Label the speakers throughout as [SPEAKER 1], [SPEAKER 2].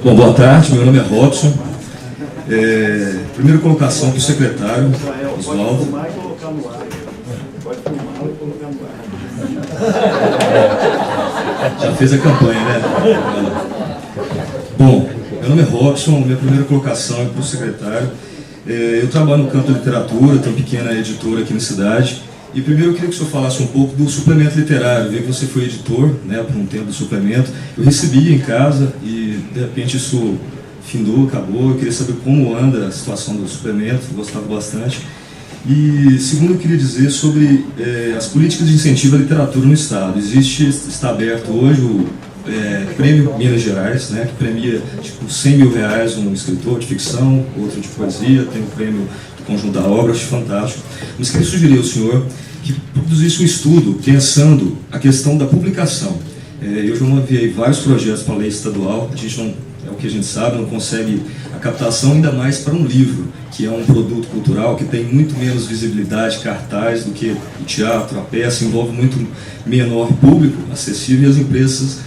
[SPEAKER 1] Bom, boa tarde, meu nome é Robson. Primeira colocação para o secretário, Oswaldo. Já fez a campanha, né? Bom, meu nome é Robson, minha primeira colocação é para o secretário. Eu trabalho no campo da literatura, tenho uma pequena editora aqui na cidade. E primeiro eu queria que o senhor falasse um pouco do suplemento literário. Eu vi que você foi editor, né, por um tempo do suplemento. Eu recebi em casa e de repente isso findou, acabou. Eu queria saber como anda a situação do suplemento, eu gostava bastante. E segundo eu queria dizer sobre as políticas de incentivo à literatura no Estado. Está aberto hoje o Prêmio Minas Gerais, né, que premia tipo, R$100 mil um escritor de ficção, outro de poesia, tem o prêmio do Conjunto da Obra, acho fantástico. Mas queria sugerir ao senhor que produzisse um estudo pensando a questão da publicação. Eu já enviei vários projetos para a lei estadual, a gente não, é o que a gente sabe, não consegue a captação ainda mais para um livro, que é um produto cultural que tem muito menos visibilidade, cartaz, do que o teatro, a peça, envolve muito menor público acessível e as empresas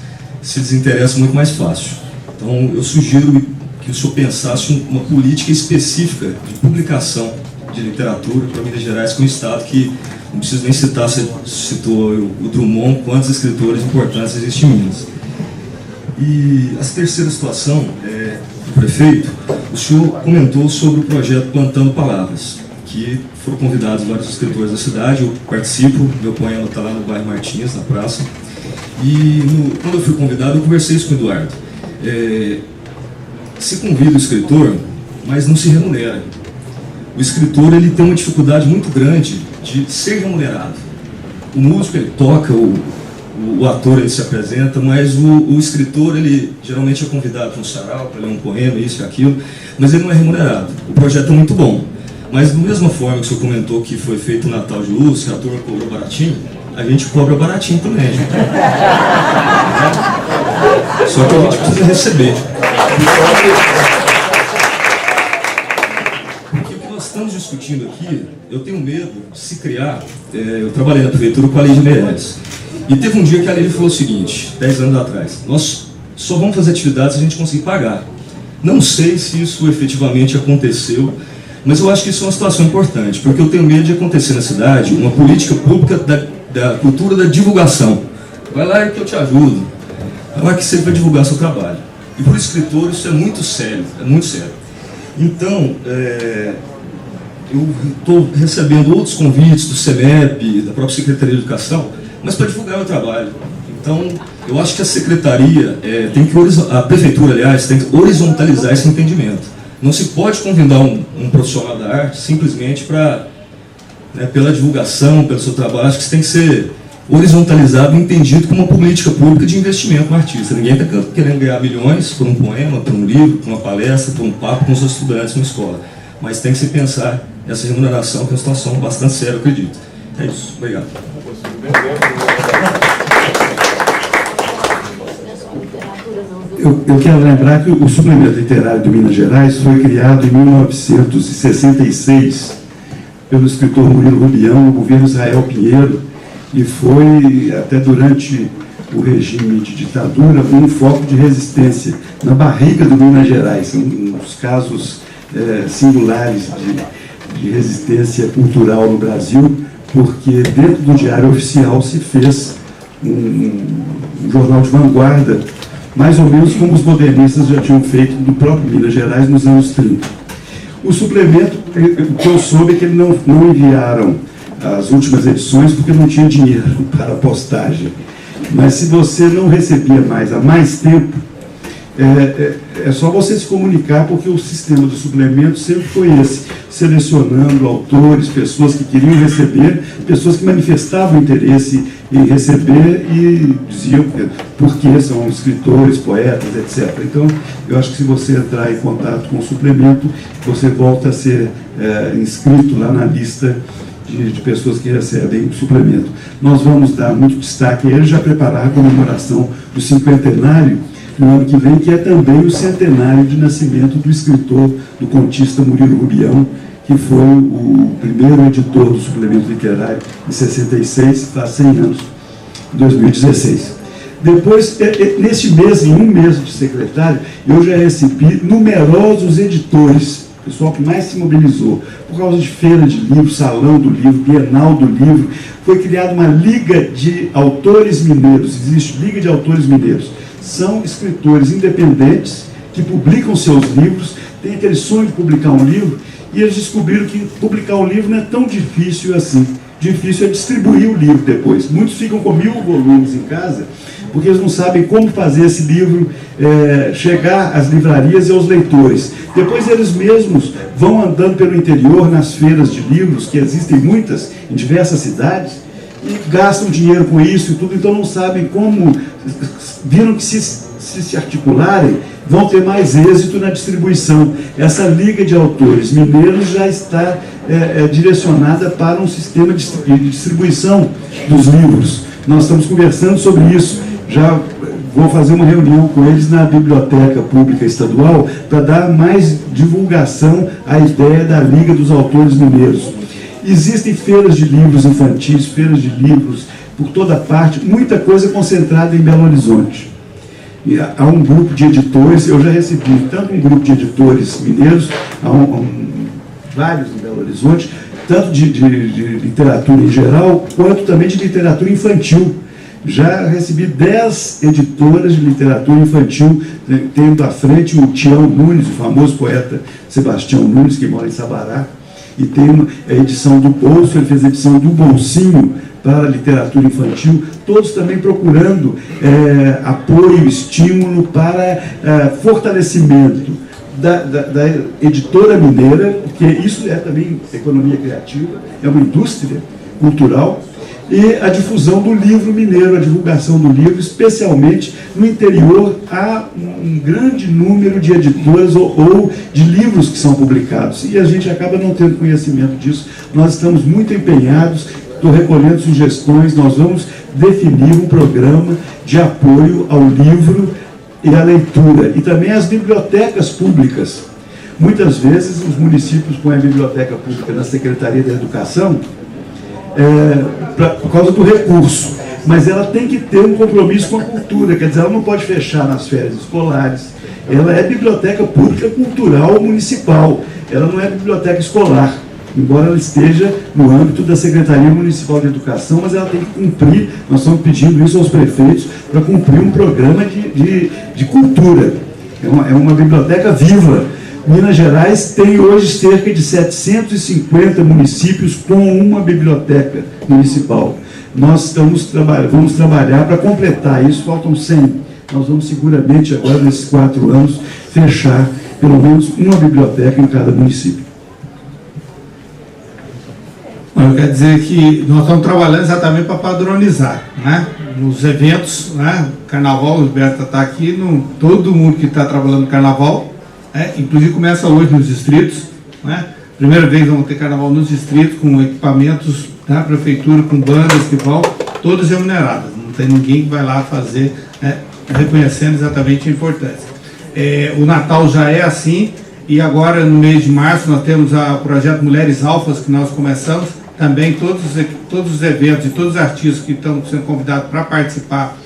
[SPEAKER 1] se desinteressam muito mais fácil. Então eu sugiro que o senhor pensasse uma política específica de publicação de literatura para Minas Gerais, com o Estado que, não preciso nem citar, você citou o Drummond, quantos escritores importantes existem em Minas. E a terceira situação, o prefeito, o senhor comentou sobre o projeto Plantando Palavras, que foram convidados vários escritores da cidade, eu participo, meu poema está lá no bairro Martins, na praça, e quando eu fui convidado, eu conversei isso com o Eduardo. Se convida o escritor, mas não se remunera. O escritor ele tem uma dificuldade muito grande de ser remunerado. O músico ele toca, o ator ele se apresenta, mas o escritor ele geralmente é convidado para um sarau, para ler um poema, isso e aquilo, mas ele não é remunerado. O projeto é muito bom, mas da mesma forma que o senhor comentou que foi feito o Natal de Luz, que a turma cobrou baratinho, a gente cobra baratinho também. Só que a gente precisa receber. Estamos discutindo aqui, eu tenho medo de se criar, eu trabalhei na prefeitura com a Lei de Meirelles, e teve um dia que a Lei falou o seguinte, 10 anos atrás, nós só vamos fazer atividades se a gente conseguir pagar. Não sei se isso efetivamente aconteceu, mas eu acho que isso é uma situação importante, porque eu tenho medo de acontecer na cidade uma política pública da cultura da divulgação. Vai lá que eu te ajudo, vai lá que você vai divulgar seu trabalho. E para o escritor isso é muito sério, é muito sério. Então, eu estou recebendo outros convites do CEMEP, da própria Secretaria de Educação, mas para divulgar meu trabalho. Então, eu acho que a Secretaria, a Prefeitura, aliás, tem que horizontalizar esse entendimento. Não se pode convidar um profissional da arte simplesmente pela divulgação, pelo seu trabalho. Acho que isso tem que ser horizontalizado e entendido como uma política pública de investimento no artista. Ninguém está querendo ganhar milhões por um poema, por um livro, por uma palestra, por um papo com os estudantes na escola. Mas tem que se pensar essa remuneração, que é uma situação bastante séria, eu acredito. É isso. Obrigado.
[SPEAKER 2] Eu quero lembrar que o suplemento literário de Minas Gerais foi criado em 1966 pelo escritor Murilo Rubião, no governo Israel Pinheiro, e foi, até durante o regime de ditadura, um foco de resistência na barriga do Minas Gerais, um dos casos singulares de resistência cultural no Brasil, porque dentro do Diário Oficial se fez um jornal de vanguarda, mais ou menos como os modernistas já tinham feito do próprio Minas Gerais nos anos 30. O suplemento, o que eu soube é que eles não enviaram as últimas edições porque não tinha dinheiro para a postagem. Mas se você não recebia mais há mais tempo, é só você se comunicar, porque o sistema do suplemento sempre foi esse, selecionando autores, pessoas que queriam receber, pessoas que manifestavam interesse em receber e diziam porque são escritores, poetas, etc. Então, eu acho que se você entrar em contato com o suplemento, você volta a ser inscrito lá na lista de pessoas que recebem o suplemento. Nós vamos dar muito destaque a ele, já preparar a comemoração do cinquentenário no ano que vem, que é também o centenário de nascimento do escritor, do contista Murilo Rubião, que foi o primeiro editor do suplemento literário em 66, faz 100 anos, em 2016. Depois, nesse mês, em um mês de secretário, eu já recebi numerosos editores, pessoal que mais se mobilizou, por causa de feira de livro, salão do livro, bienal do livro. Foi criada uma liga de autores mineiros, existe Liga de Autores Mineiros. São escritores independentes que publicam seus livros, têm aquele sonho de publicar um livro, e eles descobriram que publicar um livro não é tão difícil assim. Difícil é distribuir o livro depois. Muitos ficam com 1000 volumes em casa, porque eles não sabem como fazer esse livro chegar às livrarias e aos leitores. Depois eles mesmos vão andando pelo interior, nas feiras de livros, que existem muitas em diversas cidades, e gastam dinheiro com isso e tudo, então não sabem como. Viram que se articularem, vão ter mais êxito na distribuição. Essa Liga de Autores Mineiros já está direcionada para um sistema de distribuição dos livros. Nós estamos conversando sobre isso. Já vou fazer uma reunião com eles na Biblioteca Pública Estadual para dar mais divulgação à ideia da Liga dos Autores Mineiros. Existem feiras de livros infantis, feiras de livros por toda parte, muita coisa concentrada em Belo Horizonte. E há um grupo de editores, eu já recebi tanto um grupo de editores mineiros, vários em Belo Horizonte, tanto de literatura em geral, quanto também de literatura infantil. Já recebi 10 editoras de literatura infantil, tendo à frente o Tião Nunes, o famoso poeta Sebastião Nunes, que mora em Sabará, e tem a edição do Bolso, ele fez a edição do Bolsinho para a literatura infantil, todos também procurando apoio, estímulo para fortalecimento da editora mineira, porque isso é também economia criativa, é uma indústria cultural, e a difusão do livro mineiro, a divulgação do livro, especialmente no interior, há um grande número de editoras ou de livros que são publicados, e a gente acaba não tendo conhecimento disso. Nós estamos muito empenhados, estou recolhendo sugestões, nós vamos definir um programa de apoio ao livro e à leitura, e também às bibliotecas públicas. Muitas vezes os municípios põem a biblioteca pública na Secretaria da Educação, por causa do recurso, mas ela tem que ter um compromisso com a cultura, quer dizer, ela não pode fechar nas férias escolares, ela é biblioteca pública cultural municipal, ela não é biblioteca escolar, embora ela esteja no âmbito da Secretaria Municipal de Educação, mas ela tem que cumprir, nós estamos pedindo isso aos prefeitos, para cumprir um programa de cultura, é uma biblioteca viva. Minas Gerais tem hoje cerca de 750 municípios com uma biblioteca municipal. Nós vamos trabalhar para completar isso, faltam 100. Nós vamos seguramente agora, nesses 4 anos, fechar pelo menos uma biblioteca em cada município.
[SPEAKER 3] Eu quero dizer que nós estamos trabalhando exatamente para padronizar, né? Nos eventos, né? Carnaval, o Roberto está aqui, todo mundo que está trabalhando no Carnaval, inclusive começa hoje nos distritos, né? Primeira vez vamos ter carnaval nos distritos, com equipamentos da prefeitura, com bandas que vão, todas remuneradas. Não tem ninguém que vai lá fazer, reconhecendo exatamente a importância. O Natal já é assim, e agora no mês de março nós temos o projeto Mulheres Alfas, que nós começamos, também todos os eventos e todos os artistas que estão sendo convidados para participar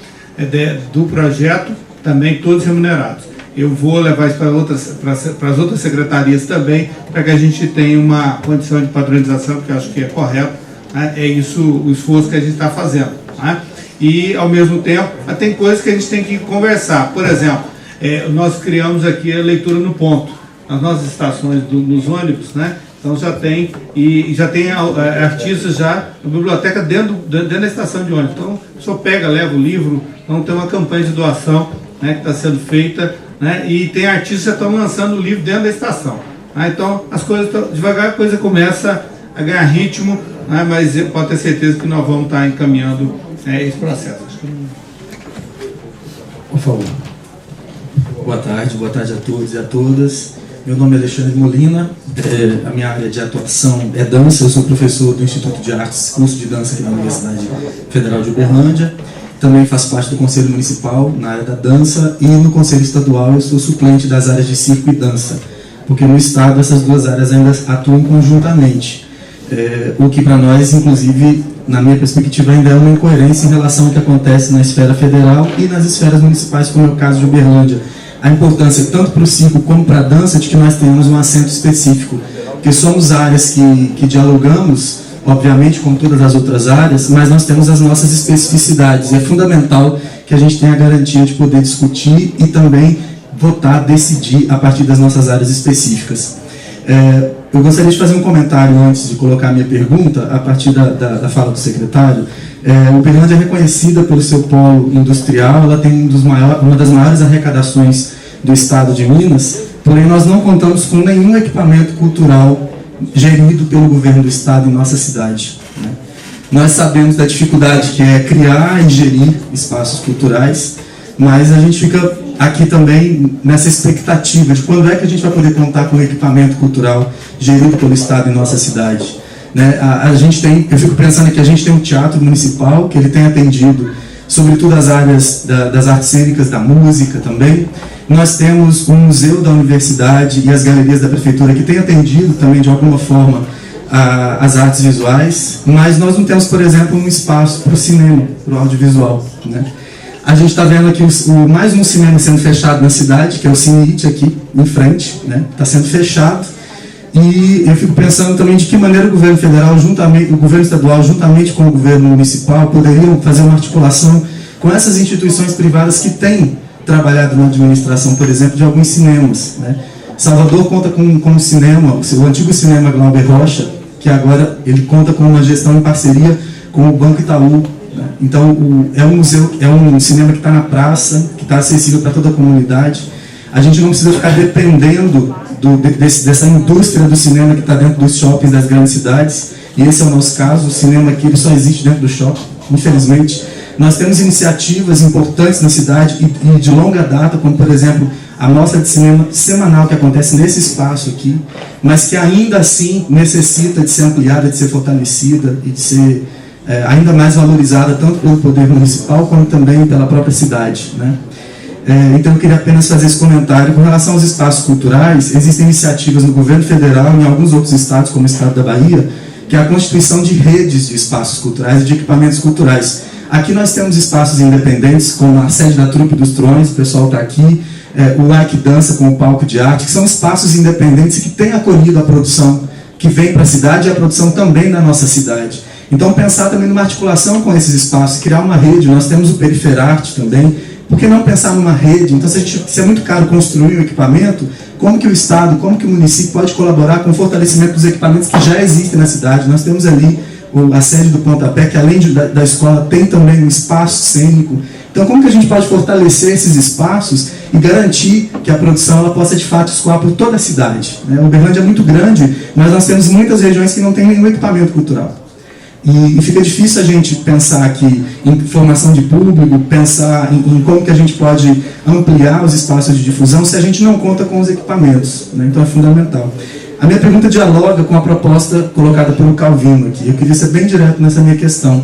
[SPEAKER 3] do projeto, também todos remunerados. Eu vou levar isso para as outras secretarias também, para que a gente tenha uma condição de padronização, que eu acho que é correto, né? É isso o esforço que a gente está fazendo, né? E, ao mesmo tempo, tem coisas que a gente tem que conversar. Por exemplo, nós criamos aqui a leitura no ponto, nas nossas estações nos ônibus, né? Então já tem artistas já na biblioteca dentro da estação de ônibus. Então, a pessoa pega, leva o livro, então tem uma campanha de doação, né, que está sendo feita, né, e tem artistas que já estão lançando o livro dentro da estação. Né, então, as coisas devagar a coisa começa a ganhar ritmo, né, mas pode ter certeza que nós vamos estar encaminhando esse processo.
[SPEAKER 4] Por favor. Boa tarde a todos e a todas. Meu nome é Alexandre Molina, a minha área de atuação é dança, eu sou professor do Instituto de Artes, curso de dança na Universidade Federal de Uberlândia. Também faço parte do Conselho Municipal na área da dança e no Conselho Estadual eu sou suplente das áreas de circo e dança, porque no Estado essas duas áreas ainda atuam conjuntamente, o que para nós, inclusive, na minha perspectiva, ainda é uma incoerência em relação ao que acontece na esfera federal e nas esferas municipais, como é o caso de Uberlândia. A importância, tanto para o circo como para a dança, de que nós tenhamos um acento específico, porque somos áreas que dialogamos, obviamente, como todas as outras áreas, mas nós temos as nossas especificidades, e é fundamental que a gente tenha a garantia de poder discutir e também votar, decidir a partir das nossas áreas específicas. Eu gostaria de fazer um comentário antes de colocar a minha pergunta, a partir da fala do secretário. Uberlândia é reconhecida pelo seu polo industrial, ela tem uma das maiores arrecadações do estado de Minas, porém nós não contamos com nenhum equipamento cultural gerido pelo governo do estado em nossa cidade, né? Nós sabemos da dificuldade que é criar e gerir espaços culturais, mas a gente fica aqui também nessa expectativa de quando é que a gente vai poder contar com o equipamento cultural gerido pelo estado em nossa cidade, né? Eu fico pensando que a gente tem um teatro municipal, que ele tem atendido sobretudo as áreas das artes cênicas, da música também. Nós temos o museu da universidade e as galerias da prefeitura, que tem atendido também de alguma forma as artes visuais, mas nós não temos, por exemplo, um espaço para o cinema, para o audiovisual, né? A gente está vendo aqui mais um cinema sendo fechado na cidade, que é o Cine It aqui em frente, né? Está sendo fechado. E eu fico pensando também de que maneira o governo federal, o governo estadual, juntamente com o governo municipal, poderiam fazer uma articulação com essas instituições privadas que têm trabalhado na administração, por exemplo, de alguns cinemas, né? Salvador conta com um cinema, o antigo cinema Glauber Rocha, que agora ele conta com uma gestão em parceria com o Banco Itaú, né? Então é um museu, é um cinema que está na praça, que está acessível para toda a comunidade. A gente não precisa ficar dependendo dessa indústria do cinema que está dentro dos shoppings das grandes cidades, e esse é o nosso caso. O cinema aqui ele só existe dentro do shopping, infelizmente. Nós temos iniciativas importantes na cidade e de longa data, como por exemplo a mostra de cinema semanal que acontece nesse espaço aqui, mas que ainda assim necessita de ser ampliada, de ser fortalecida e de ser ainda mais valorizada tanto pelo poder municipal como também pela própria cidade, né? Então eu queria apenas fazer esse comentário. Com relação aos espaços culturais, existem iniciativas no governo federal e em alguns outros estados, como o estado da Bahia, que é a constituição de redes de espaços culturais e de equipamentos culturais. Aqui nós temos espaços independentes, como a sede da Trupe dos Trões, o pessoal está aqui, o LAC Dança com o Palco de Arte, que são espaços independentes que têm acolhido a produção que vem para a cidade e a produção também na nossa cidade. Então pensar também numa articulação com esses espaços, criar uma rede. Nós temos o Periferarte também. Por que não pensar numa rede? Então, se é muito caro construir um equipamento, como que o Estado, como que o município pode colaborar com o fortalecimento dos equipamentos que já existem na cidade? Nós temos ali a sede do Pontapé, que além da escola tem também um espaço cênico. Então, como que a gente pode fortalecer esses espaços e garantir que a produção ela possa, de fato, escoar por toda a cidade, né? Uberlândia é muito grande, mas nós temos muitas regiões que não têm nenhum equipamento cultural. E fica difícil a gente pensar aqui em formação de público, pensar em como que a gente pode ampliar os espaços de difusão se a gente não conta com os equipamentos, né? Então é fundamental. A minha pergunta dialoga com a proposta colocada pelo Calvino aqui. Eu queria ser bem direto nessa minha questão.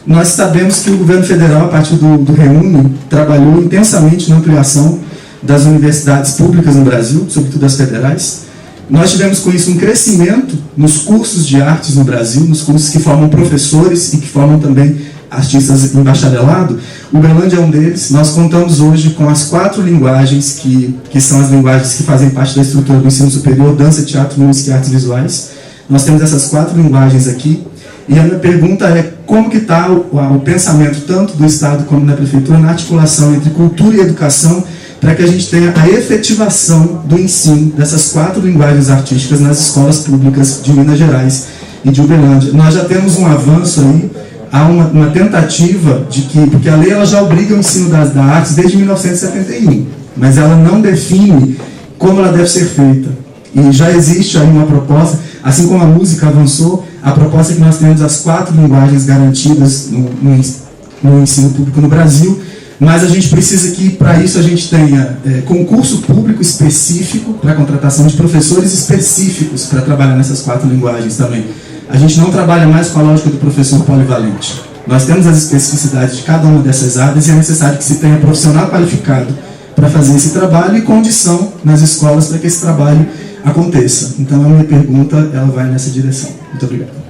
[SPEAKER 4] Nós sabemos que o governo federal, a partir do REUNI, trabalhou intensamente na ampliação das universidades públicas no Brasil, sobretudo as federais. Nós tivemos com isso um crescimento nos cursos de artes no Brasil, nos cursos que formam professores e que formam também artistas em bacharelado. O Uberlândia é um deles. Nós contamos hoje com as 4 linguagens que são as linguagens que fazem parte da estrutura do ensino superior: dança, teatro, música e artes visuais. Nós temos essas 4 linguagens aqui. E a minha pergunta é como que está o pensamento tanto do Estado como da Prefeitura na articulação entre cultura e educação, para que a gente tenha a efetivação do ensino dessas 4 linguagens artísticas nas escolas públicas de Minas Gerais e de Uberlândia. Nós já temos um avanço aí, há uma tentativa de que, porque a lei ela já obriga o ensino das artes desde 1971, mas ela não define como ela deve ser feita. E já existe aí uma proposta, assim como a música avançou, a proposta é que nós temos as 4 linguagens garantidas no ensino público no Brasil. Mas a gente precisa que, para isso, a gente tenha concurso público específico para a contratação de professores específicos para trabalhar nessas 4 linguagens também. A gente não trabalha mais com a lógica do professor polivalente. Nós temos as especificidades de cada uma dessas áreas e é necessário que se tenha profissional qualificado para fazer esse trabalho e condição nas escolas para que esse trabalho aconteça. Então, a minha pergunta ela vai nessa direção. Muito obrigado.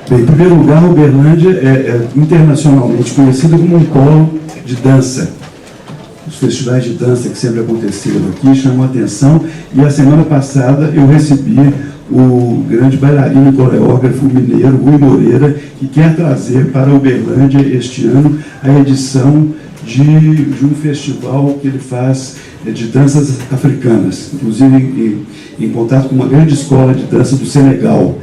[SPEAKER 2] Bem, em primeiro lugar, Uberlândia é internacionalmente conhecida como um polo de dança. Os festivais de dança que sempre aconteceram aqui chamam a atenção, e a semana passada eu recebi o grande bailarino e coreógrafo mineiro Rui Moreira, que quer trazer para Uberlândia este ano a edição de um festival que ele faz de danças africanas, inclusive em contato com uma grande escola de dança do Senegal.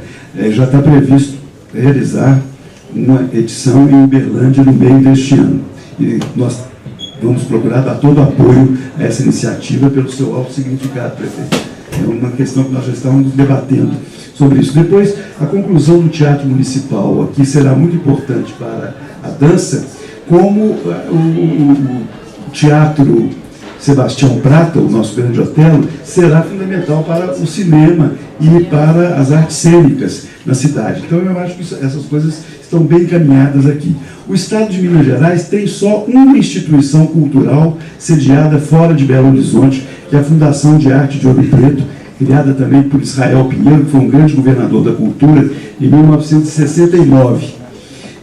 [SPEAKER 2] Já está previsto realizar uma edição em Uberlândia no meio deste ano. E nós vamos procurar dar todo o apoio a essa iniciativa pelo seu alto significado, prefeito. É uma questão que nós já estávamos debatendo sobre isso. Depois, a conclusão do Teatro Municipal aqui será muito importante para a dança, como o Teatro Sebastião Prata, o nosso grande Otelo, será fundamental para o cinema e para as artes cênicas na cidade. Então, eu acho que essas coisas estão bem encaminhadas aqui. O Estado de Minas Gerais tem só uma instituição cultural sediada fora de Belo Horizonte, que é a Fundação de Arte de Ouro Preto, criada também por Israel Pinheiro, que foi um grande governador da cultura, em 1969.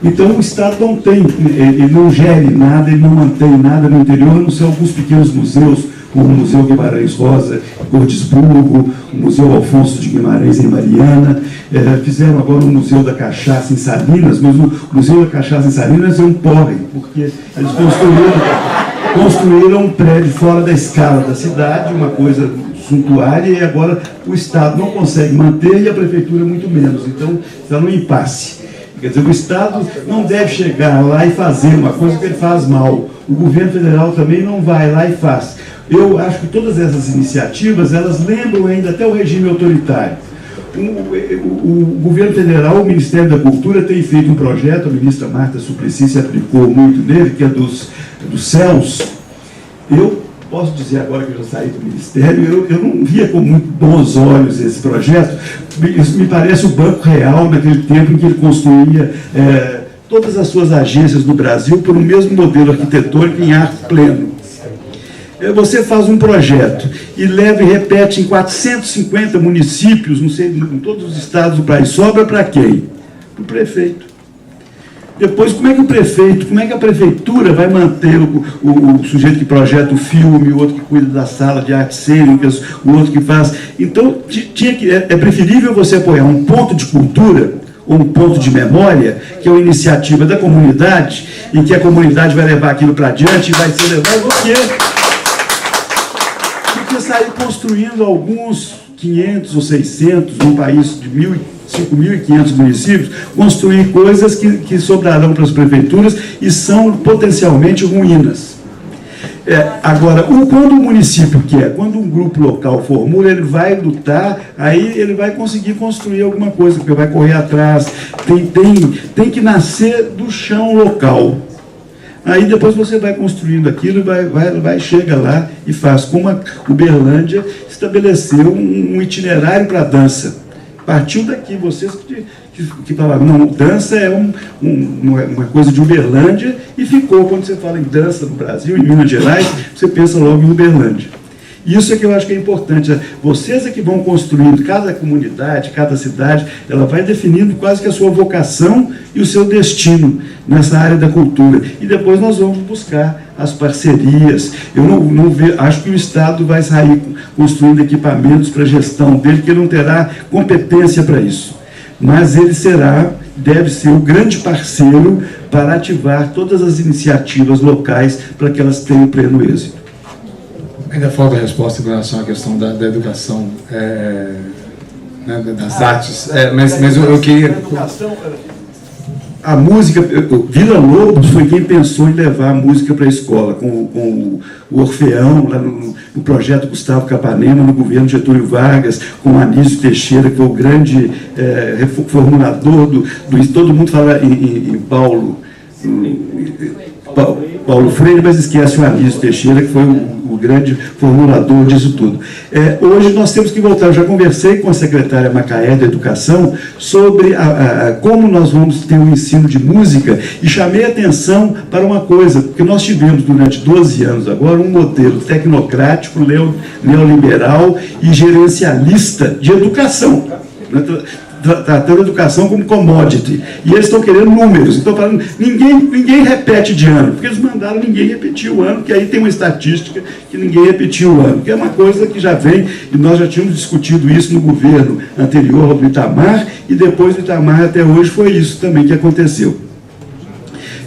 [SPEAKER 2] Então, o Estado não tem, ele não gere nada, ele não mantém nada no interior, a não ser alguns pequenos museus, como o Museu Guimarães Rosa, em Gordisburgo, o Museu Alfonso de Guimarães, em Mariana. Fizeram agora o Museu da Cachaça em Salinas, mas o Museu da Cachaça em Salinas é um porre, porque eles construíram um prédio fora da escala da cidade, uma coisa suntuária, e agora o Estado não consegue manter e a Prefeitura muito menos. Então, está num impasse. Quer dizer, o Estado não deve chegar lá e fazer uma coisa que ele faz mal. O governo federal também não vai lá e faz. Eu acho que todas essas iniciativas, elas lembram ainda até o regime autoritário. O governo federal, o Ministério da Cultura, tem feito um projeto, a ministra Marta Suplicy se aplicou muito nele, que é dos céus. Eu posso dizer agora que eu já saí do Ministério, eu não via com muito bons olhos esse projeto. Isso me parece o Banco Real, naquele tempo em que ele construía todas as suas agências no Brasil por um mesmo modelo arquitetônico em arco pleno. Você faz um projeto e leva e repete em 450 municípios, não sei, em todos os estados do país, sobra para quem? Para o prefeito. Depois, como é que o prefeito, como é que a prefeitura vai manter o sujeito que projeta o filme, o outro que cuida da sala de artes cênicas, o outro que faz... Então, é preferível você apoiar um ponto de cultura ou um ponto de memória, que é uma iniciativa da comunidade, e que a comunidade vai levar aquilo para adiante e vai ser levado, porque sair construindo alguns 500 ou 600, num país de 5.500 municípios, construir coisas que sobrarão para as prefeituras e são potencialmente ruínas. Agora, quando o município quer, quando um grupo local formula, ele vai lutar, aí ele vai conseguir construir alguma coisa, porque vai correr atrás, tem que nascer do chão local. Aí depois você vai construindo aquilo e chega lá e faz. Como a Uberlândia estabeleceu um itinerário para a dança. Partiu daqui, vocês que falaram, não, dança é uma coisa de Uberlândia, e ficou. Quando você fala em dança no Brasil, em Minas Gerais, você pensa logo em Uberlândia. Isso é que eu acho que é importante. Vocês é que vão construindo, cada comunidade, cada cidade, ela vai definindo quase que a sua vocação e o seu destino nessa área da cultura. E depois nós vamos buscar as parcerias. Eu não vejo, acho que o Estado vai sair construindo equipamentos para a gestão dele, que ele não terá competência para isso. Mas ele deve ser o grande parceiro para ativar todas as iniciativas locais para que elas tenham pleno êxito.
[SPEAKER 5] Ainda falta a resposta em relação à questão da educação, das artes, mas eu queria...
[SPEAKER 2] A música, Vila Lobos foi quem pensou em levar a música para a escola, com o Orfeão, lá no projeto Gustavo Capanema, no governo Getúlio Vargas, com o Anísio Teixeira, que foi o grande reformulador todo mundo fala em Paulo Freire, mas esquece o Anísio Teixeira, que foi o grande formulador disso tudo. Hoje nós temos que voltar. Eu já conversei com a secretária Macaé da Educação sobre como nós vamos ter um ensino de música, e chamei a atenção para uma coisa, porque nós tivemos durante 12 anos agora um modelo tecnocrático, neoliberal e gerencialista de educação. tratando a educação como commodity. E eles estão querendo números. Então, falando, ninguém repete de ano, porque eles mandaram ninguém repetir o ano, que aí tem uma estatística que ninguém repetiu o ano, que é uma coisa que já vem, e nós já tínhamos discutido isso no governo anterior ao do Itamar, e depois do Itamar até hoje foi isso também que aconteceu.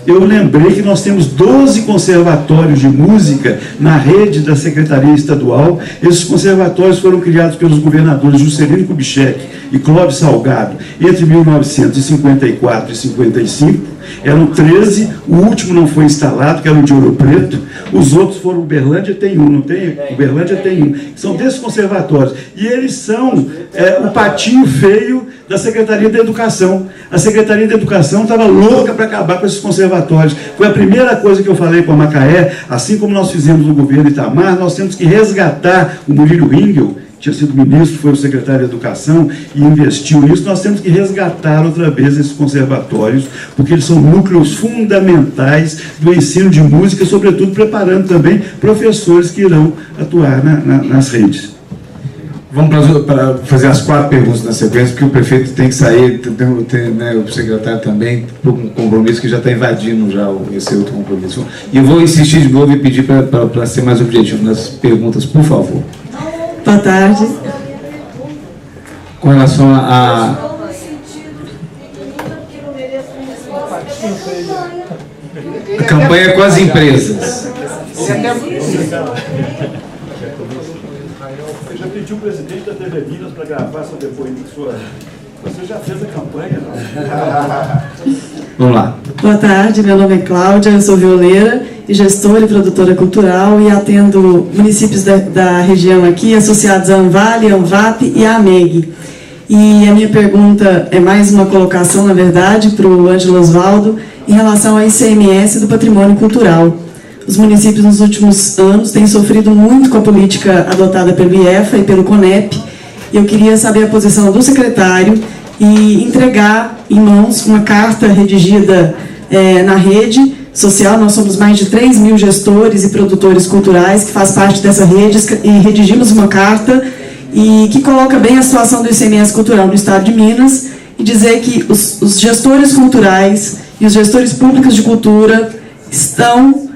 [SPEAKER 2] Eu lembrei que nós temos 12 conservatórios de música na rede da Secretaria Estadual. Esses conservatórios foram criados pelos governadores Juscelino Kubitschek e Clóvis Salgado entre 1954 e 55. Eram 13, o último não foi instalado, que era o de Ouro Preto. Os outros foram, Uberlândia tem um, não tem? Uberlândia tem um. São desses conservatórios. E eles são o patinho feio da Secretaria da Educação. A Secretaria da Educação estava louca para acabar com esses conservatórios. Foi a primeira coisa que eu falei com a Macaé, assim como nós fizemos no governo Itamar, nós temos que resgatar o Murilo Ringel, tinha sido ministro, foi o secretário de Educação e investiu nisso. Nós temos que resgatar outra vez esses conservatórios, porque eles são núcleos fundamentais do ensino de música, sobretudo preparando também professores que irão atuar nas redes.
[SPEAKER 5] Vamos para fazer as 4 perguntas na sequência, porque o prefeito tem que sair, né, o secretário também, por um compromisso que já está invadindo já esse outro compromisso. E eu vou insistir de novo e pedir para ser mais objetivo nas perguntas, por favor.
[SPEAKER 6] Boa tarde.
[SPEAKER 5] Com relação a campanha com as empresas.
[SPEAKER 2] Você já pediu o presidente da TV Minas para gravar seu depoimento? Você já fez a campanha, não?
[SPEAKER 5] Vamos lá.
[SPEAKER 6] Boa tarde, meu nome é Cláudia, eu sou violeira e gestora e produtora cultural e atendo municípios da região aqui, associados a Anvale, Anvap e a AMEG. E a minha pergunta é mais uma colocação, na verdade, para o Ângelo Osvaldo, em relação ao ICMS do patrimônio cultural. Os municípios nos últimos anos têm sofrido muito com a política adotada pelo IEFA e pelo CONEP, e eu queria saber a posição do secretário e entregar em mãos uma carta redigida na rede social. Nós somos mais de 3 mil gestores e produtores culturais que fazem parte dessa rede e redigimos uma carta e que coloca bem a situação do ICMS cultural no estado de Minas e dizer que os gestores culturais e os gestores públicos de cultura estão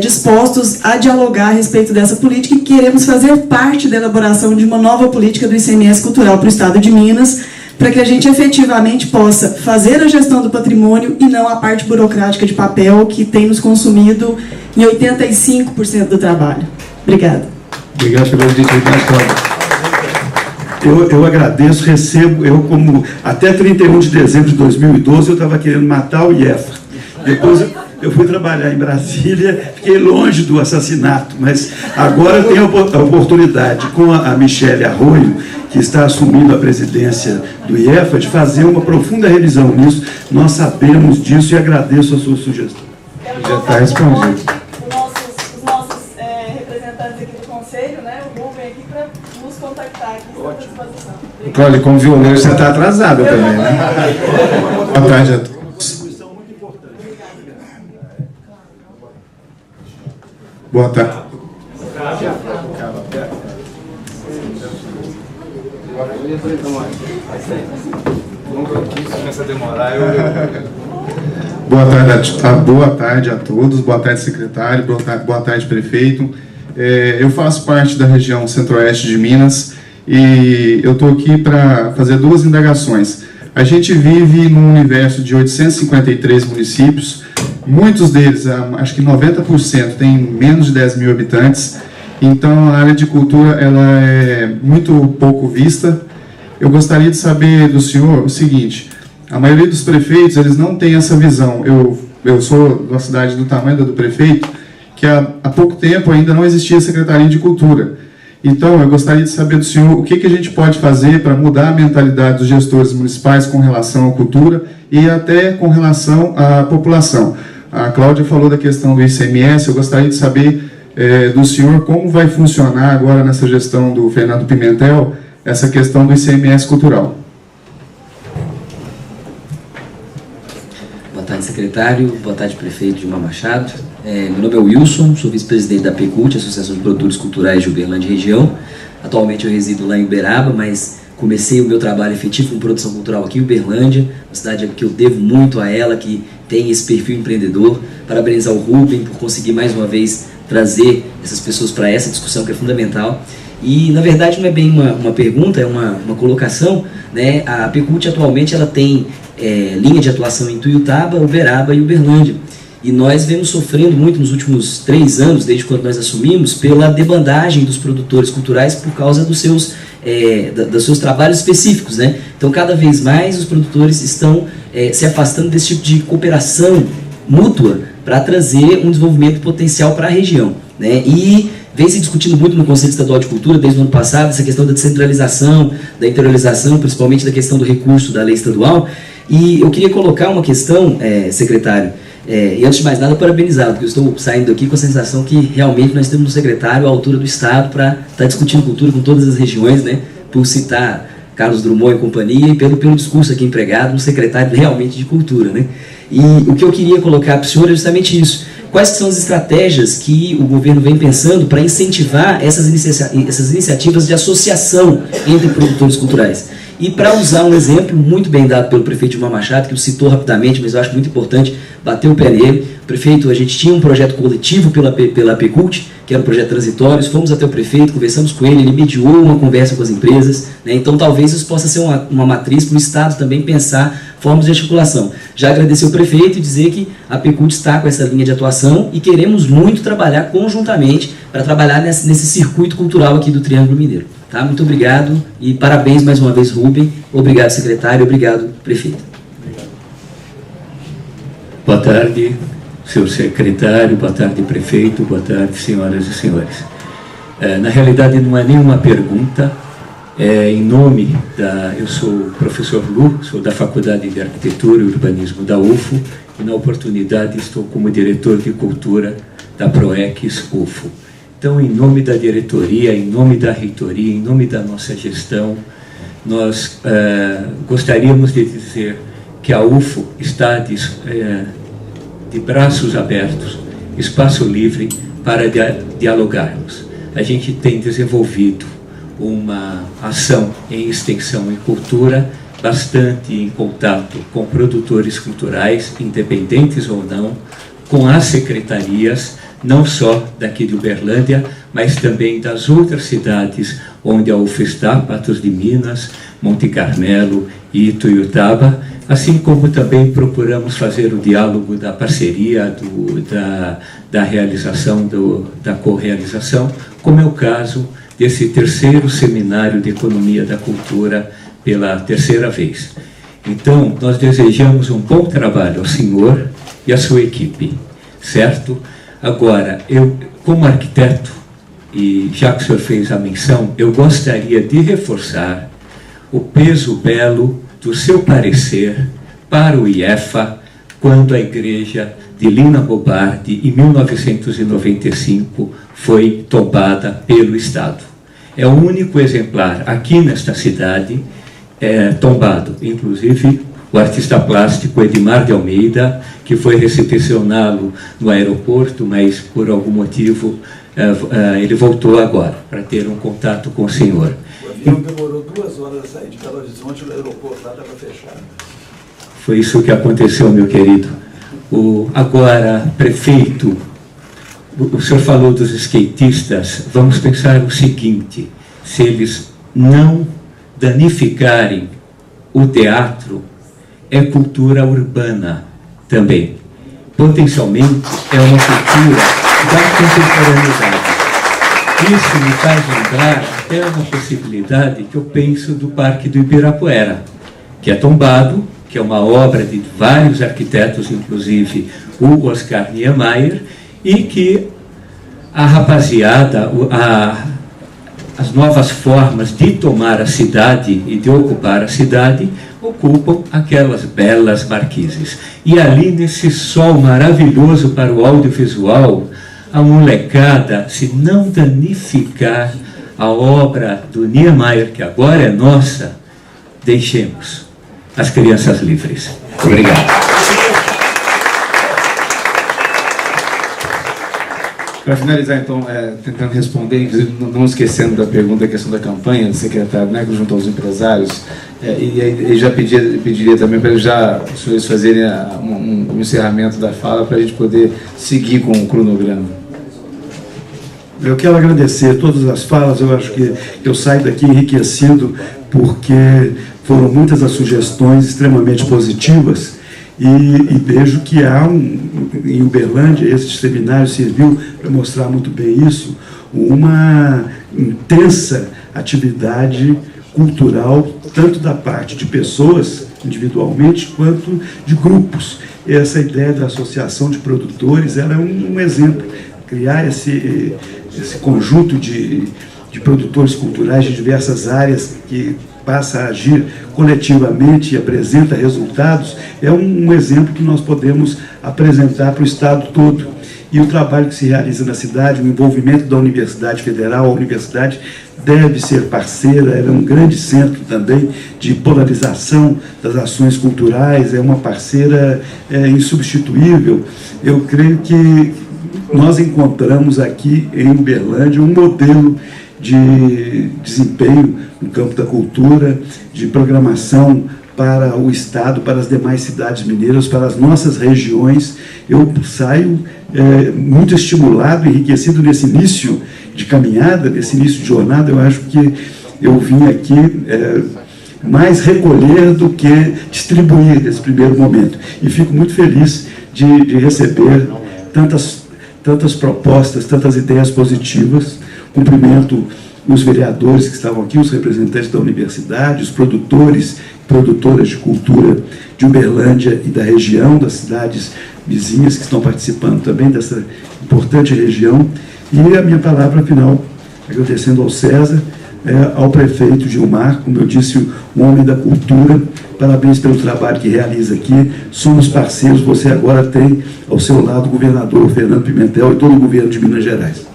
[SPEAKER 6] dispostos a dialogar a respeito dessa política e queremos fazer parte da elaboração de uma nova política do ICMS cultural para o estado de Minas, para que a gente efetivamente possa fazer a gestão do patrimônio e não a parte burocrática de papel que tem nos consumido em 85% do trabalho. Obrigada.
[SPEAKER 5] Obrigado pela objetividade, Cláudia.
[SPEAKER 2] Eu agradeço, recebo, eu como até 31 de dezembro de 2012 eu estava querendo matar o IEFA. Depois eu fui trabalhar em Brasília, fiquei longe do assassinato, mas agora eu tenho a oportunidade com a Michele Arroio, que está assumindo a presidência do IEFA, de fazer uma profunda revisão nisso. Nós sabemos disso e agradeço a sua sugestão.
[SPEAKER 5] Já está respondido.
[SPEAKER 6] Os nossos representantes aqui do Conselho, né, o Rubem aqui, para nos contactar aqui à disposição.
[SPEAKER 5] Cláudia, como violeiro, você está atrasada também, né? Boa tarde a todos. Boa tarde. Boa tarde a todos, boa tarde secretário, boa tarde prefeito. Eu faço parte da região centro-oeste de Minas e eu estou aqui para fazer 2 indagações. A gente vive num universo de 853 municípios, muitos deles, acho que 90%, têm menos de 10 mil habitantes, então a área de cultura ela é muito pouco vista. Eu gostaria de saber do senhor o seguinte: a maioria dos prefeitos eles não tem essa visão. Eu sou da cidade do tamanho do prefeito, que há pouco tempo ainda não existia Secretaria de Cultura. Então, eu gostaria de saber do senhor o que a gente pode fazer para mudar a mentalidade dos gestores municipais com relação à cultura e até com relação à população. A Cláudia falou da questão do ICMS, eu gostaria de saber do senhor como vai funcionar agora nessa gestão do Fernando Pimentel essa questão do ICMS cultural.
[SPEAKER 7] Boa tarde, secretário. Boa tarde, prefeito Gilmar Machado. Meu nome é Wilson, sou vice-presidente da PECULT, Associação de Produtores Culturais de Uberlândia e Região. Atualmente eu resido lá em Uberaba, mas comecei o meu trabalho efetivo com produção cultural aqui em Uberlândia, uma cidade que eu devo muito a ela, que tem esse perfil empreendedor. Parabenizar o Rubem por conseguir mais uma vez trazer essas pessoas para essa discussão que é fundamental. E na verdade não é bem uma pergunta, é uma colocação, né? A Pecult atualmente ela tem linha de atuação em Tuiutaba, Uberaba e Uberlândia. E nós vemos sofrendo muito nos últimos 3 anos, desde quando nós assumimos, pela debandagem dos produtores culturais por causa dos seus trabalhos específicos, né? Então, cada vez mais os produtores estão se afastando desse tipo de cooperação mútua para trazer um desenvolvimento potencial para a região, né? E vem se discutindo muito no Conselho Estadual de Cultura, desde o ano passado, essa questão da descentralização, da interiorização, principalmente da questão do recurso da lei estadual. E eu queria colocar uma questão, secretário, e antes de mais nada, parabenizá-lo, porque eu estou saindo aqui com a sensação que realmente nós temos um secretário à altura do Estado para estar discutindo cultura com todas as regiões, né? Por citar Carlos Drummond e companhia, e pelo discurso aqui empregado, um secretário realmente de cultura, né? E o que eu queria colocar para o senhor é justamente isso. Quais são as estratégias que o governo vem pensando para incentivar essas iniciativas de associação entre produtores culturais? E para usar um exemplo muito bem dado pelo prefeito Gilmar Machado, que o citou rapidamente, mas eu acho muito importante bater o pé nele. Prefeito, a gente tinha um projeto coletivo pela Pecult, que era um projeto transitório, fomos até o prefeito, conversamos com ele mediou uma conversa com as empresas, né? Então talvez isso possa ser uma matriz para o Estado também pensar formas de articulação. Já agradecer o prefeito e dizer que a Pecult está com essa linha de atuação e queremos muito trabalhar conjuntamente para trabalhar nesse circuito cultural aqui do Triângulo Mineiro. Tá? Muito obrigado e parabéns mais uma vez, Rubem. Obrigado, secretário. Obrigado, prefeito.
[SPEAKER 8] Boa tarde, senhor secretário. Boa tarde, prefeito. Boa tarde, senhoras e senhores. Na realidade, não é nenhuma pergunta. Em nome eu sou o professor Lu, sou da Faculdade de Arquitetura e Urbanismo da UFO, e na oportunidade estou como diretor de cultura da PROEX UFO. Então, em nome da diretoria, em nome da reitoria, em nome da nossa gestão, nós gostaríamos de dizer que a UFO está de braços abertos, espaço livre para dialogarmos. A gente tem desenvolvido uma ação em extensão e cultura bastante em contato com produtores culturais, independentes ou não, com as secretarias, não só daqui de Uberlândia, mas também das outras cidades onde a UFO está, Patos de Minas, Monte Carmelo e Tuiutaba, assim como também procuramos fazer o diálogo da parceria, da realização, da correalização, como é o caso desse 3º seminário de Economia da Cultura pela 3ª vez. Então, nós desejamos um bom trabalho ao senhor e à sua equipe, certo? Agora, eu, como arquiteto, e já que o senhor fez a menção, eu gostaria de reforçar o peso belo do seu parecer para o IEFA, quando a igreja de Lina Bobardi, em 1995, foi tombada pelo Estado. É o único exemplar aqui nesta cidade tombado, inclusive o artista plástico Edmar de Almeida, que foi recepcioná-lo no aeroporto, mas por algum motivo ele voltou agora para ter um contato com o senhor.
[SPEAKER 9] O avião demorou 2 horas a sair de Belo Horizonte, o aeroporto lá estava fechado.
[SPEAKER 8] Foi isso que aconteceu, meu querido. Agora, prefeito, o senhor falou dos skatistas, vamos pensar o seguinte: se eles não danificarem o teatro, é cultura urbana também. Potencialmente, é uma cultura da contemporaneidade. Isso me faz lembrar até uma possibilidade que eu penso do Parque do Ibirapuera, que é tombado, que é uma obra de vários arquitetos, inclusive o Oscar Niemeyer, e que a rapaziada, as novas formas de tomar a cidade e de ocupar a cidade, ocupam aquelas belas marquises. E ali, nesse sol maravilhoso para o audiovisual, a molecada, se não danificar a obra do Niemeyer, que agora é nossa, deixemos as crianças livres. Obrigado.
[SPEAKER 10] Para finalizar, então, tentando responder, inclusive não esquecendo da pergunta, da questão da campanha do secretário, né, junto aos empresários, e já pediria também para os senhores fazerem um encerramento da fala para a gente poder seguir com o cronograma.
[SPEAKER 2] Eu quero agradecer todas as falas, eu acho que eu saio daqui enriquecido, porque foram muitas as sugestões extremamente positivas, e vejo que há em Uberlândia, esse seminário serviu para mostrar muito bem isso, uma intensa atividade cultural, tanto da parte de pessoas individualmente, quanto de grupos. Essa ideia da associação de produtores, ela é um exemplo. Criar esse conjunto de produtores culturais de diversas áreas que passa a agir coletivamente e apresenta resultados, é um exemplo que nós podemos apresentar para o Estado todo. E o trabalho que se realiza na cidade, o envolvimento da Universidade Federal, a universidade deve ser parceira, ela é um grande centro também de polarização das ações culturais, é uma parceira insubstituível. Eu creio que nós encontramos aqui em Uberlândia um modelo de desempenho no campo da cultura, de programação para o Estado, para as demais cidades mineiras, para as nossas regiões. Eu saio muito estimulado, enriquecido nesse início de caminhada, nesse início de jornada. Eu acho que eu vim aqui mais recolher do que distribuir nesse primeiro momento. E fico muito feliz de receber tantas propostas, tantas ideias positivas. Cumprimento os vereadores que estavam aqui, os representantes da universidade, os produtores e produtoras de cultura de Uberlândia e da região, das cidades vizinhas que estão participando também dessa importante região. E a minha palavra final, agradecendo ao César, ao prefeito Gilmar, como eu disse, um homem da cultura. Parabéns pelo trabalho que realiza aqui. Somos parceiros, você agora tem ao seu lado o governador Fernando Pimentel e todo o governo de Minas Gerais.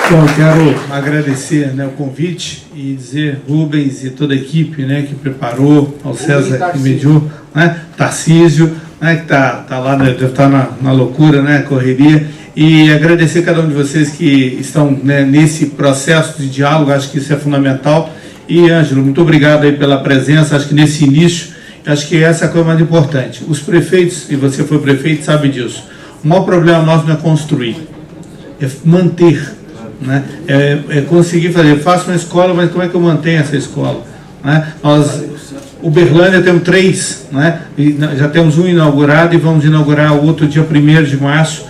[SPEAKER 3] Bom, quero agradecer, né, o convite e dizer, Rubens e toda a equipe, né, que preparou, ao César que mediou, né, Tarcísio, né, que está lá, né, deve estar na loucura, né, correria, e agradecer cada um de vocês que estão, né, nesse processo de diálogo. Acho que isso é fundamental. E, Ângelo, muito obrigado aí pela presença. Acho que nesse início, acho que essa é a coisa mais importante. Os prefeitos, e você foi prefeito, sabe disso, o maior problema nosso não é construir, é manter. Né? É conseguir fazer, faço uma escola, mas como é que eu mantenho essa escola? Né? Uberlândia temos 3, né? E já temos um inaugurado e vamos inaugurar o outro dia 1º de março,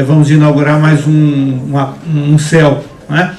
[SPEAKER 3] vamos inaugurar mais um céu. Né?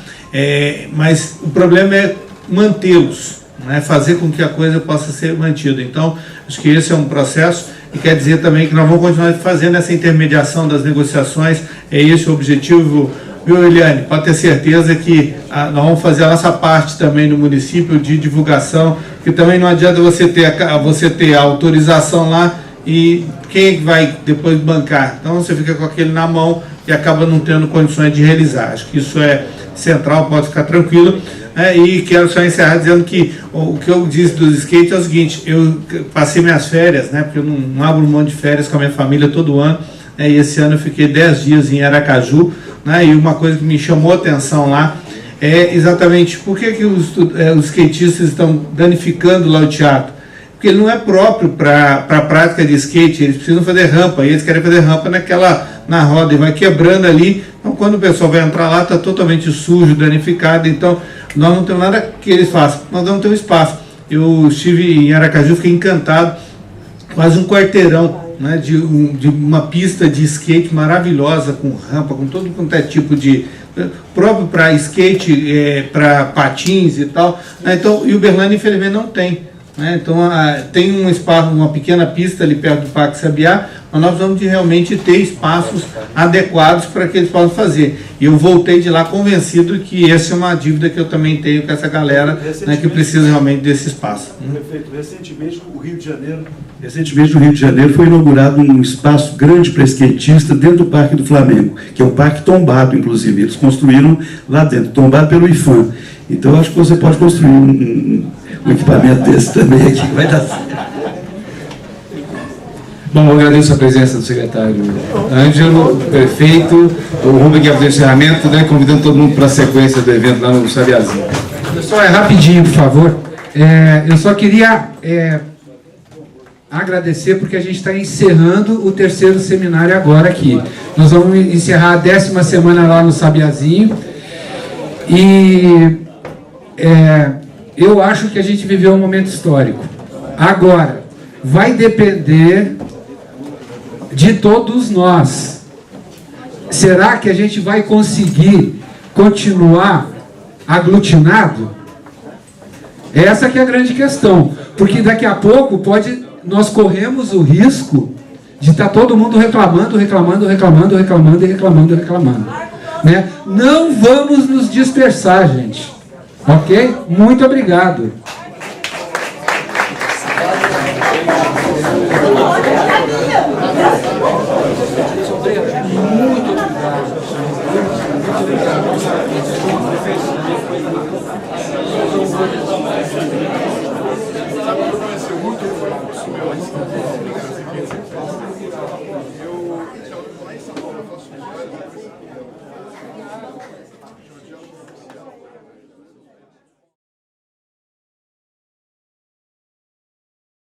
[SPEAKER 3] Mas o problema é mantê-los, né? Fazer com que a coisa possa ser mantida. Então, acho que esse é um processo, e quer dizer também que nós vamos continuar fazendo essa intermediação das negociações, é esse o objetivo. Viu, Eliane? Pode ter certeza que nós vamos fazer a nossa parte também no município de divulgação, porque também não adianta você ter a autorização lá e quem vai depois bancar. Então você fica com aquele na mão e acaba não tendo condições de realizar. Acho que isso é central, pode ficar tranquilo. E quero só encerrar dizendo que o que eu disse dos skates é o seguinte: eu passei minhas férias, né, porque eu não abro mão de férias com a minha família todo ano, e esse ano eu fiquei 10 dias em Aracaju. E uma coisa que me chamou a atenção lá é exatamente por que os skatistas estão danificando lá o teatro. Porque ele não é próprio para a prática de skate, eles precisam fazer rampa, e eles querem fazer rampa na roda, e vai quebrando ali. Então, quando o pessoal vai entrar lá, está totalmente sujo, danificado. Então, nós não temos nada que eles façam, nós não temos espaço. Eu estive em Aracaju, fiquei encantado, quase um quarteirão, né, de uma pista de skate maravilhosa, com rampa, com todo quanto é tipo de... próprio para skate, para patins e tal. Então, e Uberlândia, infelizmente, não tem. Então, tem um espaço, uma pequena pista ali perto do Parque Sabiá, mas nós vamos realmente ter espaços adequados para que eles possam fazer. E eu voltei de lá convencido que essa é uma dívida que eu também tenho com essa galera, né, que precisa realmente desse espaço.
[SPEAKER 9] Prefeito, recentemente no Rio
[SPEAKER 2] de Janeiro foi inaugurado um espaço grande para skatista dentro do Parque do Flamengo, que é um parque tombado, inclusive. Eles construíram lá dentro, tombado pelo IFAM. Então, eu acho que você pode construir um equipamento desse também aqui, vai dar certo.
[SPEAKER 10] Bom, eu agradeço a presença do secretário Ângelo, do prefeito, o Rubem que vai fazer o encerramento, né, convidando todo mundo para a sequência do evento lá no Sabiazinho.
[SPEAKER 11] Pessoal, rapidinho, por favor. Eu só queria agradecer porque a gente está encerrando o 3º seminário agora aqui. Nós vamos encerrar a 10ª semana lá no Sabiazinho e eu acho que a gente viveu um momento histórico. Agora, vai depender de todos nós. Será que a gente vai conseguir continuar aglutinado? Essa que é a grande questão, porque daqui a pouco nós corremos o risco de estar todo mundo reclamando, né? Não vamos nos dispersar, gente. Ok? Muito obrigado.
[SPEAKER 9] Eu